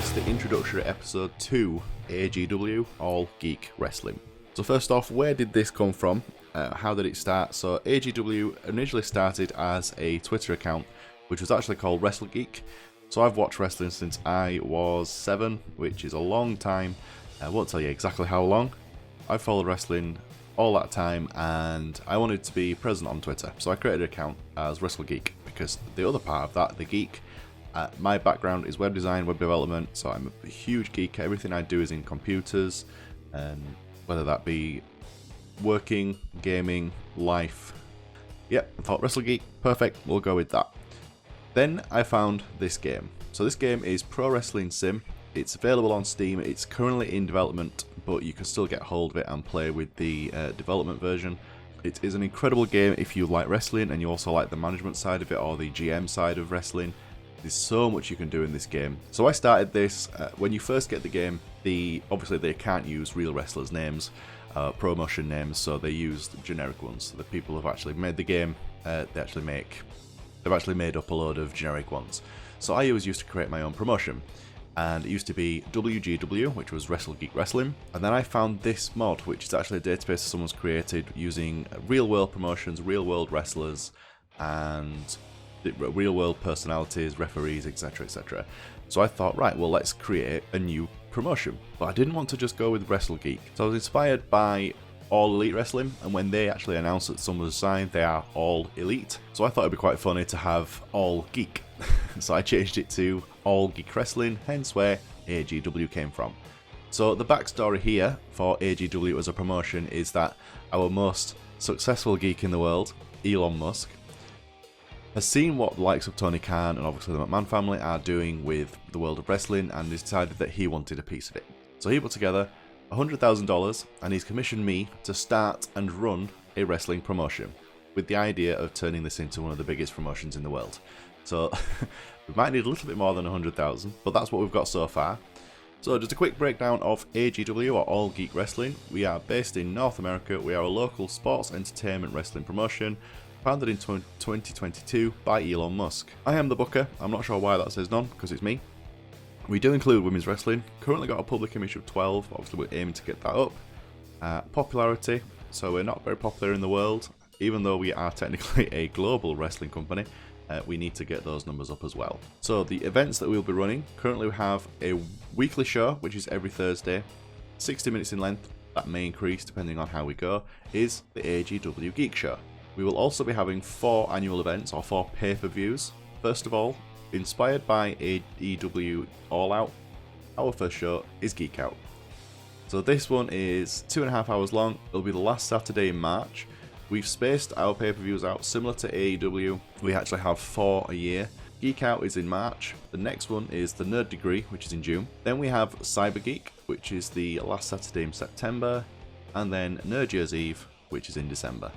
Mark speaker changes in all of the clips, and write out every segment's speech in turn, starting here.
Speaker 1: this, the introductory episode to AGW, All Geek Wrestling. So first off, where did this come from? How did it start? So AGW initially started as a Twitter account, which was actually called WrestleGeek. So I've watched wrestling since I was 7, which is a long time. I won't tell you exactly how long. I've followed wrestling all that time, and I wanted to be present on Twitter. So I created an account as WrestleGeek, because the other part of that, the geek, my background is web design, web development, so I'm a huge geek. Everything I do is in computers, and whether that be working, gaming, life. Yep, I thought WrestleGeek, perfect, we'll go with that. Then I found this game. So this game is Pro Wrestling Sim. It's available on Steam. It's currently in development, but you can still get hold of it and play with the development version. It is an incredible game if you like wrestling and you also like the management side of it or the GM side of wrestling. There's so much you can do in this game. So I started this, when you first get the game, obviously they can't use real wrestlers' names, promotion names, so they used generic ones. So the people who've actually made the game, they've actually made up a load of generic ones. So I always used to create my own promotion. And it used to be WGW, which was Wrestle Geek Wrestling. And then I found this mod, which is actually a database someone's created using real world promotions, real world wrestlers, and real world personalities, referees, etc, etc. So I thought, right, well, let's create a new promotion. But I didn't want to just go with Wrestle Geek. So I was inspired by All Elite Wrestling, and when they actually announced that someone was signed, they are All Elite. So I thought it'd be quite funny to have All Geek. So I changed it to All Geek Wrestling, hence where AGW came from. So the backstory here for AGW as a promotion is that our most successful geek in the world, Elon Musk, has seen what the likes of Tony Khan and obviously the McMahon family are doing with the world of wrestling, and decided that he wanted a piece of it. So he put together $100,000 and he's commissioned me to start and run a wrestling promotion with the idea of turning this into one of the biggest promotions in the world. So we might need a little bit more than 100,000, but that's what we've got so far. So just a quick breakdown of AGW, or All Geek Wrestling. We are based in North America. We are a local sports entertainment wrestling promotion founded in 2022 by Elon Musk. I am the booker. I'm not sure why that says none, because it's me. We do include women's wrestling. Currently got a public image of 12. Obviously we're aiming to get that up. Popularity. So we're not very popular in the world, even though we are technically a global wrestling company. We need to get those numbers up as well. So the events that we'll be running, currently we have a weekly show, which is every Thursday, 60 minutes in length. That may increase depending on how we go, is the AGW Geek Show. We will also be having 4 annual events, or 4 pay-per-views. First of all, inspired by AEW All Out, our first show is Geek Out. So this one is 2.5 hours long. It'll be the last Saturday in March. We've spaced our pay-per-views out similar to AEW. We actually have 4 a year. Geek Out is in March. The next one is the Nerd Degree, which is in June. Then we have Cyber Geek, which is the last Saturday in September. And then Nerd Year's Eve, which is in December.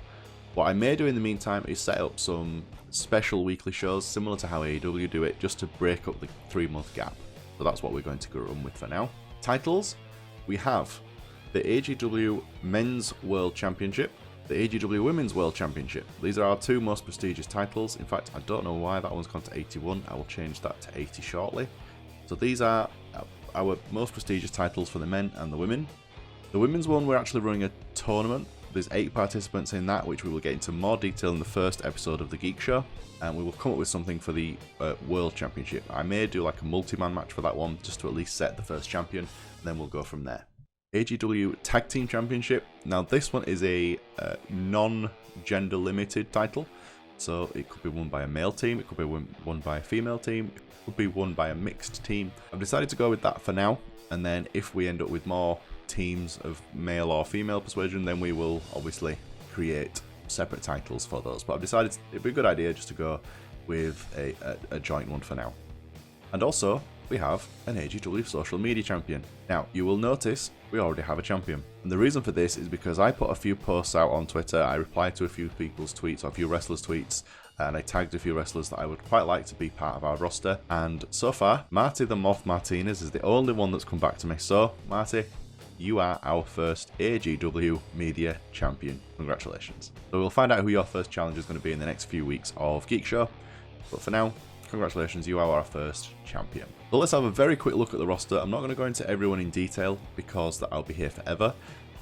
Speaker 1: What I may do in the meantime is set up some special weekly shows similar to how AEW do it, just to break up the 3-month gap. So that's what we're going to go run with for now. Titles, we have the AGW Men's World Championship, the AGW Women's World Championship. These are our 2 most prestigious titles. In fact, I don't know why that one's gone to 81. I will change that to 80 shortly. So these are our most prestigious titles for the men and the women. The women's one, we're actually running a tournament. There's 8 participants in that, which we will get into more detail in the first episode of the Geek Show, and we will come up with something for the World Championship. I may do like a multi-man match for that one, just to at least set the first champion, and then we'll go from there. AGW Tag Team Championship. Now this one is a non-gender limited title, so it could be won by a male team, it could be won by a female team, it could be won by a mixed team. I've decided to go with that for now, and then if we end up with more teams of male or female persuasion, then we will obviously create separate titles for those. But I've decided it'd be a good idea just to go with a joint one for now. And also, we have an AGW social media champion. Now, you will notice we already have a champion. And the reason for this is because I put a few posts out on Twitter, I replied to a few people's tweets, or a few wrestlers' tweets, and I tagged a few wrestlers that I would quite like to be part of our roster. And so far, Marty the Moth Martinez is the only one that's come back to me. So, Marty, you are our first AGW Media Champion. Congratulations. So we'll find out who your first challenger is going to be in the next few weeks of Geek Show. But for now, congratulations, you are our first champion. So let's have a very quick look at the roster. I'm not going to go into everyone in detail because I'll be here forever.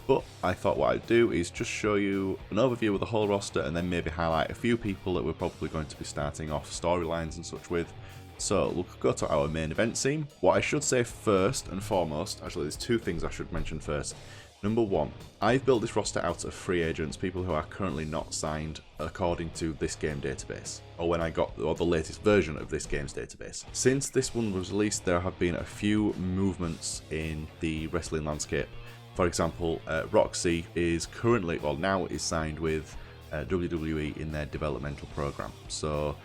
Speaker 1: But I thought what I'd do is just show you an overview of the whole roster and then maybe highlight a few people that we're probably going to be starting off storylines and such with. So we'll go to our main event scene. What I should say first and foremost, actually there's two things I should mention first. Number one, I've built this roster out of free agents, people who are currently not signed according to this game database, or when I got the latest version of this game's database. Since this one was released, there have been a few movements in the wrestling landscape. For example, Roxy is currently, well now is signed with WWE in their developmental program. So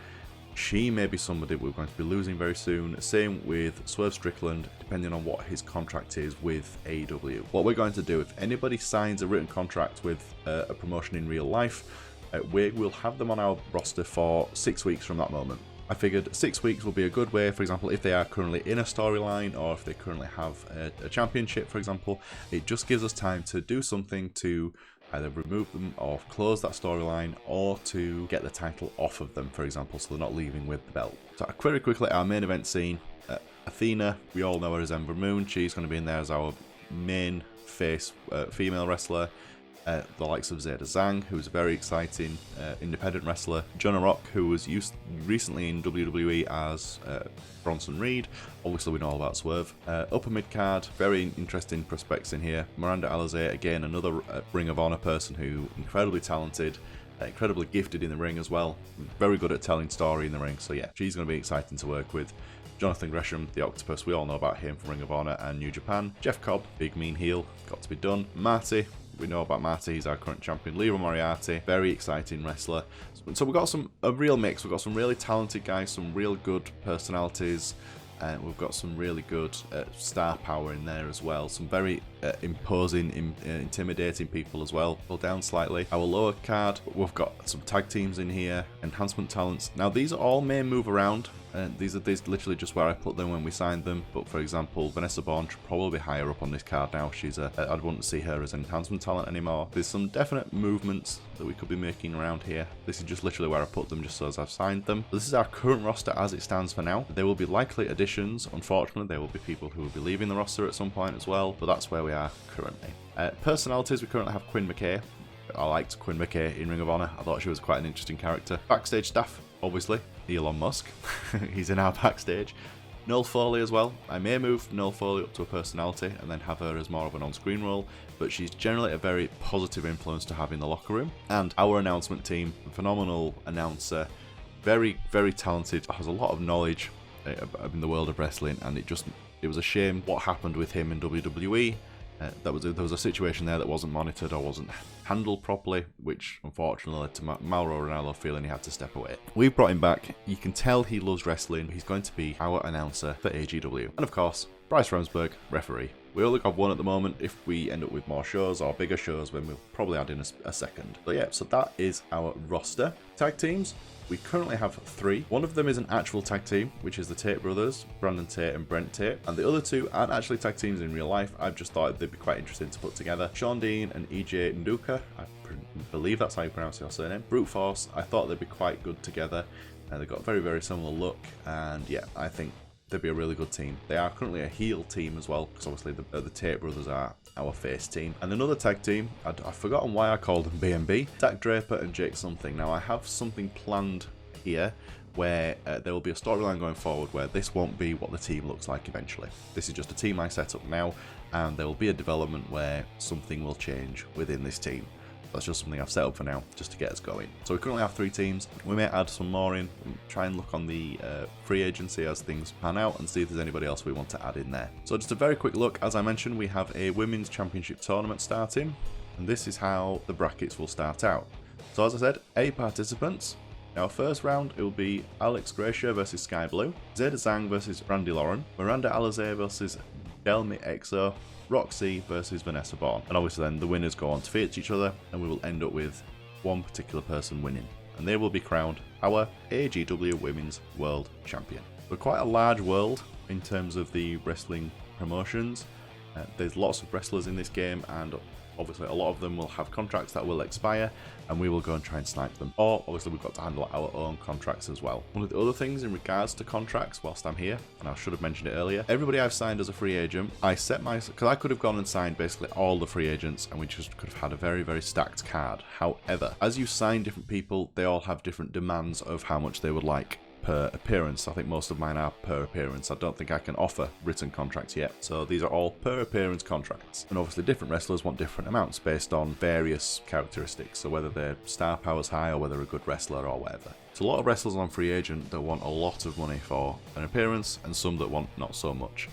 Speaker 1: she may be somebody we're going to be losing very soon. Same with Swerve Strickland, depending on what his contract is with AEW. What we're going to do, if anybody signs a written contract with a promotion in real life, we will have them on our roster for 6 weeks from that moment. I figured 6 weeks will be a good way, for example, if they are currently in a storyline or if they currently have a championship, for example, it just gives us time to do something to either remove them or close that storyline or to get the title off of them, for example, so they're not leaving with the belt. So very quickly, our main event scene, Athena, we all know her as Ember Moon. She's going to be in there as our main face female wrestler. The likes of Zeta Zhang, who's a very exciting independent wrestler. Jonah Rock, who was used recently in WWE as Bronson Reed. Obviously, we know all about Swerve. Upper mid card, very interesting prospects in here. Miranda Alizé, again, another Ring of Honor person who incredibly talented, incredibly gifted in the ring as well. Very good at telling story in the ring. So yeah, she's going to be exciting to work with. Jonathan Gresham, the Octopus, we all know about him from Ring of Honor and New Japan. Jeff Cobb, big mean heel, got to be done. Marty, we know about Marty, he's our current champion. Leroy Moriarty, very exciting wrestler. So we've got a real mix. We've got some really talented guys, some real good personalities, and we've got some really good star power in there as well. Some very imposing, intimidating people as well. Pull down slightly. Our lower card, we've got some tag teams in here, enhancement talents. Now these all may move around. These are literally just where I put them when we signed them. But for example, Vanessa Bourne should probably be higher up on this card now. I wouldn't see her as an enhancement talent anymore. There's some definite movements that we could be making around here. This is just literally where I put them, just so as I've signed them. This is our current roster as it stands for now. There will be likely additions. Unfortunately, there will be people who will be leaving the roster at some point as well. But that's where we are currently. Personalities, we currently have Quinn McKay. I liked Quinn McKay in Ring of Honor. I thought she was quite an interesting character. Backstage staff, obviously, Elon Musk. He's in our backstage. Noel Foley as well. I may move Noel Foley up to a personality and then have her as more of an on-screen role, but she's generally a very positive influence to have in the locker room. And our announcement team, phenomenal announcer, very, very talented, has a lot of knowledge in the world of wrestling, and it was a shame what happened with him in WWE. There was a situation there that wasn't monitored or wasn't handled properly, which unfortunately led to Mauro Ranallo feeling he had to step away. We've brought him back. You can tell he loves wrestling. He's going to be our announcer for AGW. And of course, Bryce Remsburg, referee. We only have one at the moment. If we end up with more shows or bigger shows, then we'll probably add in a second. But yeah, so that is our roster. Tag teams. We currently have 3. One of them is an actual tag team, which is the Tate brothers, Brandon Tate and Brent Tate. And the other 2 aren't actually tag teams in real life. I've just thought they'd be quite interesting to put together. Sean Dean and EJ Nduka, I believe that's how you pronounce your surname. Brute Force, I thought they'd be quite good together. They've got a very, very similar look. And yeah, I think they'd be a really good team. They are currently a heel team as well, because obviously the Tate brothers are our face team. And another tag team, I've forgotten why I called them B&B, Zach Draper and Jake Something. Now I have something planned here where there will be a storyline going forward where this won't be what the team looks like eventually. This is just a team I set up now, and there will be a development where something will change within this team. That's just something I've set up for now, just to get us going. So we currently have 3 teams. We may add some more in, try and look on the free agency as things pan out and see if there's anybody else we want to add in there. So just a very quick look, as I mentioned, we have a Women's Championship tournament starting, and this is how the brackets will start out. So as I said, 8 participants. Now, first round, it will be Alex Gracia versus Sky Blue, Zeta Zhang versus Randy Lauren, Miranda Alizé versus Delmi Exo, Roxy versus Vanessa Bourne. And obviously then the winners go on to face each other, and we will end up with one particular person winning. And they will be crowned our AGW Women's World Champion. We're quite a large world in terms of the wrestling promotions. There's lots of wrestlers in this game, and obviously a lot of them will have contracts that will expire, and we will go and try and snipe them. Or obviously we've got to handle our own contracts as well. One of the other things in regards to contracts whilst I'm here, and I should have mentioned it earlier, everybody I've signed as a free agent, I set my, because I could have gone and signed basically all the free agents and we just could have had a very, very stacked card. However, as you sign different people, they all have different demands of how much they would like per appearance. I think most of mine are per appearance. I don't think I can offer written contracts yet, so these are all per appearance contracts. And obviously different wrestlers want different amounts based on various characteristics, so whether their star power's high or whether they're a good wrestler or whatever. So a lot of wrestlers on free agent that want a lot of money for an appearance, and some that want not so much.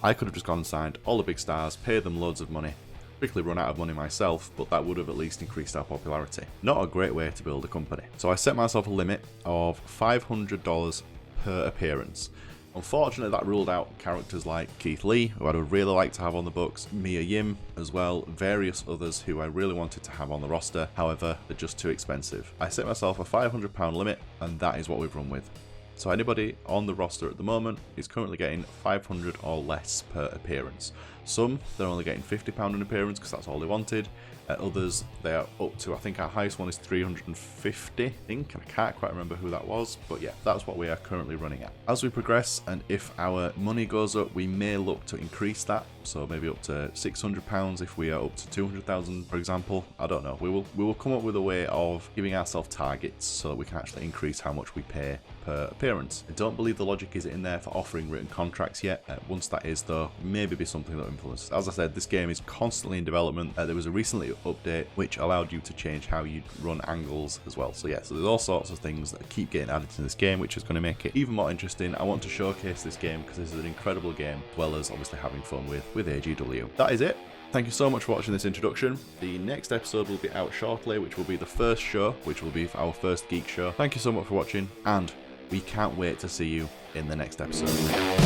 Speaker 1: I could have just gone and signed all the big stars, paid them loads of money, quickly run out of money myself, but that would have at least increased our popularity. Not a great way to build a company. So I set myself a limit of $500 per appearance. Unfortunately, that ruled out characters like Keith Lee, who I would really like to have on the books, Mia Yim as well, various others who I really wanted to have on the roster, however, they're just too expensive. I set myself a £500 limit, and that is what we've run with. So anybody on the roster at the moment is currently getting 500 or less per appearance. Some, they're only getting £50 an appearance because that's all they wanted. Others, they are up to, I think our highest one is 350, I think, and I can't quite remember who that was, but yeah, that's what we are currently running at. As we progress, and if our money goes up, we may look to increase that, so maybe up to £600 if we are up to 200,000, for example. I don't know. We will come up with a way of giving ourselves targets so that we can actually increase how much we pay per appearance. I don't believe the logic is in there for offering written contracts yet. Once that is, though, maybe be something that influences. As I said, this game is constantly in development. There was a recently update which allowed you to change how you run angles as well. So yeah, so there's all sorts of things that keep getting added to this game, which is going to make it even more interesting. I want to showcase this game because this is an incredible game, as well as obviously having fun with AGW. That is it. Thank you so much for watching this introduction. The next episode will be out shortly, which will be the first show, which will be our first Geek show. Thank you so much for watching, and we can't wait to see you in the next episode.